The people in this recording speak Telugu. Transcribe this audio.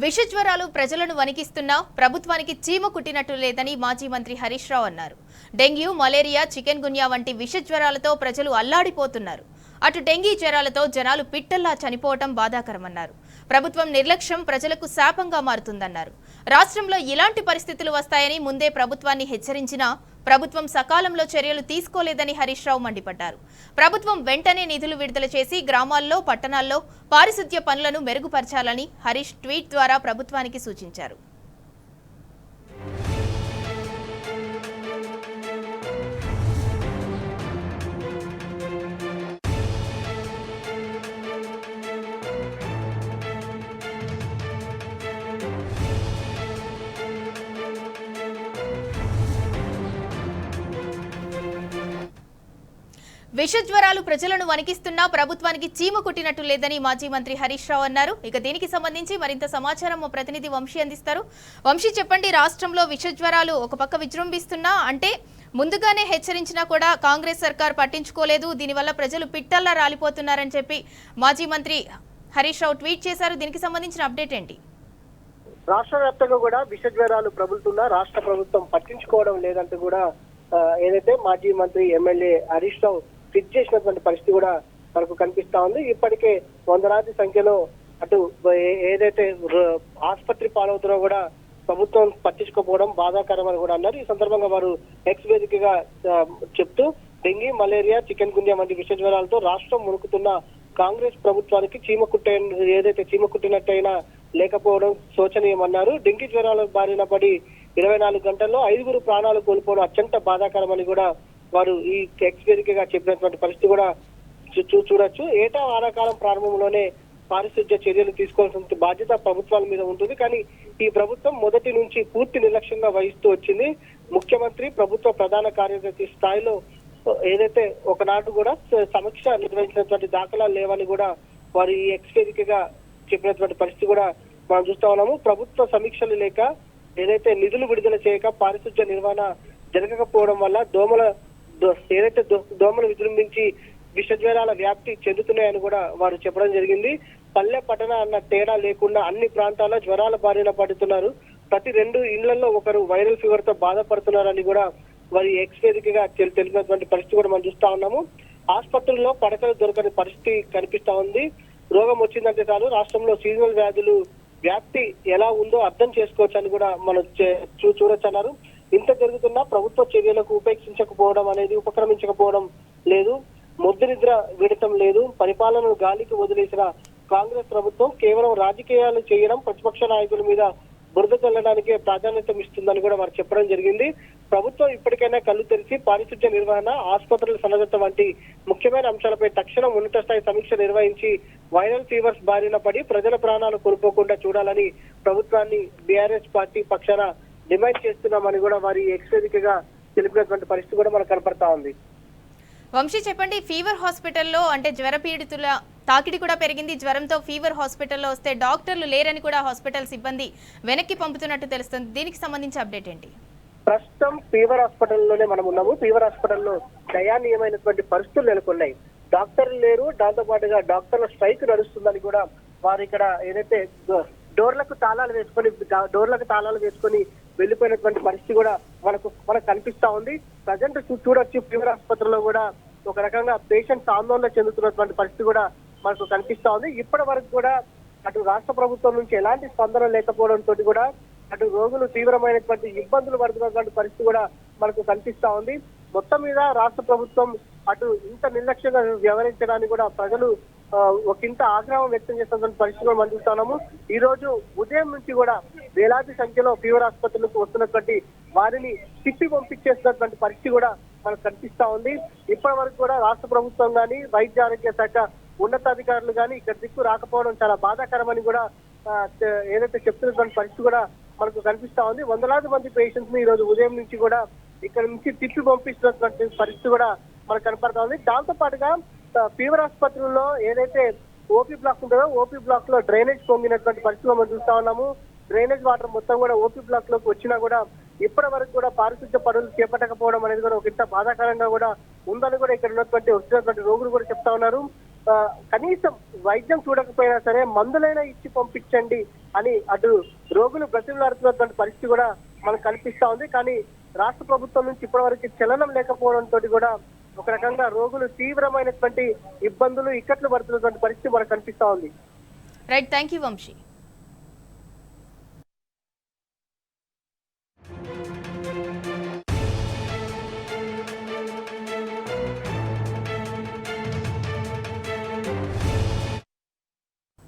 విష జ్వరాలు ప్రజలను వణికిస్తున్నా ప్రభుత్వానికి చీమ కుట్టినట్టు లేదని మాజీ మంత్రి హరీష్ రావు అన్నారు. డెంగ్యూ, మలేరియా, చికెన్ గున్యా వంటి విష జ్వరాలతో ప్రజలు అల్లాడిపోతున్నారు. అటు డెంగీ జ్వరాలతో జనాలు పిట్టల్లా చనిపోవటం బాధాకరమన్నారు. ప్రభుత్వం నిర్లక్ష్యం ప్రజలకు శాపంగా మారుతుందన్నారు. రాష్ట్రంలో ఇలాంటి పరిస్థితులు వస్తాయని ముందే ప్రభుత్వాన్ని హెచ్చరించినా ప్రభుత్వం సకాలంలో చర్యలు తీసుకోలేదని హరీష్ రావు మండిపడ్డారు. ప్రభుత్వం వెంటనే నిధులు విడుదల చేసి గ్రామాల్లో, పట్టణాల్లో పారిశుద్ధ్య పనులను మెరుగుపరచాలని హరీష్ ట్వీట్ ద్వారా ప్రభుత్వానికి సూచించారు. విష జ్వరాలు ప్రజలను వణికిస్తున్నా ప్రభుత్వానికి చీమ కుట్టినట్టు లేదని మాజీ మంత్రి హరీష్ రావు అన్నారు. ఇక దీనికి సంబంధించి మరింత సమాచారం మా ప్రతినిధి వంశీ అందిస్తారు. వంశీ, చెప్పండి, రాష్ట్రంలో విష జ్వరాలు ఒక పక్క విజృంభిస్తున్నా, అంటే ముందుగానే హెచ్చరించినా కూడా కాంగ్రెస్ సర్కార్ పట్టించుకోలేదు, దీనివల్ల ప్రజలు పిట్టల్లా రాలిపోతున్నారని చెప్పి మాజీ మంత్రి హరీష్ రావు ట్వీట్ చేశారు. దీనికి సంబంధించిన అప్డేట్ ఏంటి? రాష్ట్ర వ్యాప్తంగా కూడా విష జ్వరాలు ప్రబలుతున్నా రాష్ట్ర ప్రభుత్వం పట్టించుకోవడం లేదంటూ కూడా ఏదైతే మాజీ మంత్రి ఎమ్మెల్యే హరీష్ రావు ట్వీట్ చేసినటువంటి పరిస్థితి కూడా మనకు కనిపిస్తా ఉంది. ఇప్పటికే వందలాది సంఖ్యలో అటు ఏదైతే ఆసుపత్రి పాలవుతున్నా కూడా ప్రభుత్వం పట్టించుకోకపోవడం బాధాకరమని కూడా అన్నారు. ఈ సందర్భంగా వారు ఎక్స్ వేదికగా చెప్తూ డెంగీ, మలేరియా, చికెన్ గున్యా వంటి విష జ్వరాలతో రాష్ట్రం మునుకుతున్న కాంగ్రెస్ ప్రభుత్వానికి ఏదైతే చీమ కుట్టినట్టయినా లేకపోవడం శోచనీయమన్నారు. డెంగీ జ్వరాల బారిన పడి 24 గంటల్లో 5 ప్రాణాలు కోల్పోవడం అత్యంత బాధాకరమని కూడా వారు ఈ ఎక్స్ వేదికగా చెప్పినటువంటి పరిస్థితి కూడా చూడొచ్చు. ఏటా వానాకాలం ప్రారంభంలోనే పారిశుద్ధ్య చర్యలు తీసుకోవాల్సిన బాధ్యత ప్రభుత్వాల మీద ఉంటుంది. కానీ ఈ ప్రభుత్వం మొదటి నుంచి పూర్తి నిర్లక్ష్యంగా వహిస్తూ వచ్చింది. ముఖ్యమంత్రి, ప్రభుత్వ ప్రధాన కార్యదర్శి స్థాయిలో ఏదైతే ఒకనాడు కూడా సమీక్ష నిర్వహించినటువంటి దాఖలాలు లేవని కూడా వారు ఈ ఎక్స్ వేదికగా చెప్పినటువంటి పరిస్థితి కూడా మనం చూస్తా ఉన్నాము. ప్రభుత్వ సమీక్షలు లేక, ఏదైతే నిధులు విడుదల చేయక పారిశుద్ధ్య నిర్వహణ జరగకపోవడం వల్ల దోమలు విజృంభించి విష జ్వరాల వ్యాప్తి చెందుతున్నాయని కూడా వారు చెప్పడం జరిగింది. పల్లె, పట్టణ అన్న తేడా లేకుండా అన్ని ప్రాంతాల్లో జ్వరాల బారిన పడుతున్నారు. ప్రతి 2 ఇళ్లలో ఒకరు వైరల్ ఫీవర్ తో బాధపడుతున్నారని కూడా వారి ఎక్స్ వేదికగా తెలిపినటువంటి పరిస్థితి కూడా మనం చూస్తా ఉన్నాము. ఆసుపత్రుల్లో పడకలు దొరకని పరిస్థితి కనిపిస్తా ఉంది. రోగం వచ్చిందంటే చాలు రాష్ట్రంలో సీజనల్ వ్యాధులు వ్యాప్తి ఎలా ఉందో అర్థం చేసుకోవచ్చు అని కూడా మనం చూడొచ్చు అన్నారు. ఇంత జరుగుతున్నా ప్రభుత్వ చర్యలకు ఉపక్రమించకపోవడం లేదు, మొద్దు నిద్ర విడటం లేదు. పరిపాలనను గాలికి వదిలేసిన కాంగ్రెస్ ప్రభుత్వం కేవలం రాజకీయాలు చేయడం, ప్రతిపక్ష నాయకుల మీద బురద చల్లడానికే ప్రాధాన్యత ఇస్తుందని కూడా వారు చెప్పడం జరిగింది. ప్రభుత్వం ఇప్పటికైనా కళ్ళు తెరిచి పారిశుద్ధ్య నిర్వహణ, ఆసుపత్రుల సన్నద్ధత వంటి ముఖ్యమైన అంశాలపై తక్షణం ఉన్నత స్థాయి సమీక్ష నిర్వహించి వైరల్ ఫీవర్స్ బారిన పడి ప్రజల ప్రాణాలు కోల్పోకుండా చూడాలని ప్రభుత్వాన్ని బీఆర్ఎస్ పార్టీ పక్షాన డిమాండ్ చేస్తున్నామని కూడా వారి ఎక్స్ వేదికగా తెలిపినటువంటి పరిస్థితి కూడా మనకు కనపడతా ఉంది. వంశీ, చెప్పండి, ఫీవర్ హాస్పిటల్లో అంటే జ్వర పీడితుల తాకిడి కూడా పెరిగింది. జ్వరంతో ఫీవర్ హాస్పిటల్లో వస్తే డాక్టర్లు లేరని కూడా హాస్పిటల్ సిబ్బంది వెనక్కి పంపుతున్నట్టు తెలుస్తుంది. దీనికి సంబంధించి అప్డేట్ ఏంటి? ప్రస్తుతం ఫీవర్ హాస్పిటల్లోనే మనం ఉన్నాము. ఫీవర్ హాస్పిటల్లో దయానీయమైనటువంటి పరిస్థితులు నెలకొన్నాయి. డాక్టర్లు లేరు, దాంతో పాటుగా డాక్టర్ల స్ట్రైక్ నడుస్తుందని కూడా వారు ఇక్కడ ఏదైతే డోర్లకు తాళాలు వేసుకొని వెళ్లిపోయినటువంటి పరిస్థితి కూడా మనకు కనిపిస్తా ఉంది. ప్రజెంట్ చూడొచ్చు, ఫీవర్ ఆసుపత్రిలో కూడా ఒక రకంగా పేషెంట్స్ ఆందోళన చెందుతున్నటువంటి పరిస్థితి కూడా మనకు కనిపిస్తా ఉంది. ఇప్పటి వరకు కూడా అటు రాష్ట్ర ప్రభుత్వం నుంచి ఎలాంటి స్పందన లేకపోవడంతో కూడా అటు రోగులు తీవ్రమైనటువంటి ఇబ్బందులు పడుతున్నటువంటి పరిస్థితి కూడా మనకు కనిపిస్తా ఉంది. మొత్తం మీద రాష్ట్ర ప్రభుత్వం అటు ఇంత నిర్లక్ష్యంగా వ్యవహరించడానికి కూడా ప్రజలు ఒకంత ఆగ్రహం వ్యక్తం చేస్తున్నటువంటి పరిస్థితి మనం చూస్తున్నాము. ఈ రోజు ఉదయం నుంచి కూడా వేలాది సంఖ్యలో ఫీవర్ ఆసుపత్రులకు వస్తున్నటువంటి వారిని తిప్పి పంపించేస్తున్నటువంటి పరిస్థితి కూడా మనకు కనిపిస్తా ఉంది. ఇప్పటి వరకు కూడా రాష్ట్ర ప్రభుత్వం కానీ, వైద్య ఆరోగ్య శాఖ ఉన్నతాధికారులు కానీ ఇక్కడ దిక్కు రాకపోవడం చాలా బాధాకరమని కూడా ఏదైతే చెప్తున్నటువంటి పరిస్థితి కూడా మనకు కనిపిస్తా ఉంది. వందలాది మంది పేషెంట్స్ ని ఈ రోజు ఉదయం నుంచి కూడా ఇక్కడ నుంచి తిప్పి పంపిస్తున్నటువంటి పరిస్థితి కూడా మనకు కనపడతా ఉంది. దాంతో పాటుగా ఫీవర్ ఆసుపత్రుల్లో ఏదైతే ఓపీ బ్లాక్ ఉంటుందో ఓపీ బ్లాక్ లో డ్రైనేజ్ పొంగినటువంటి పరిస్థితులు మనం చూస్తా ఉన్నాము. డ్రైనేజ్ వాటర్ మొత్తం కూడా ఓపీ బ్లాక్ లోకి వచ్చినా కూడా ఇప్పటి వరకు కూడా పారిశుద్ధ్య పనులు చేపట్టకపోవడం అనేది కూడా ఒక ఇంత బాధాకరంగా కూడా ఉందని కూడా ఇక్కడ వచ్చినటువంటి రోగులు కూడా చెప్తా ఉన్నారు. కనీసం వైద్యం చూడకపోయినా సరే మందులైనా ఇచ్చి పంపించండి అని అటు రోగులు బ్రతిమలాడుతున్నటువంటి పరిస్థితి కూడా మనకు కనిపిస్తా ఉంది. కానీ రాష్ట్ర ప్రభుత్వం నుంచి ఇప్పటివరకు చలనం లేకపోవడంతో కూడా ఒక రకంగా రోగులు తీవ్రమైనటువంటి ఇబ్బందులు ఇక్కట్లు పడుతున్నటువంటి పరిస్థితి మనకు కనిపిస్తా ఉంది. Right, thank you Vamsi.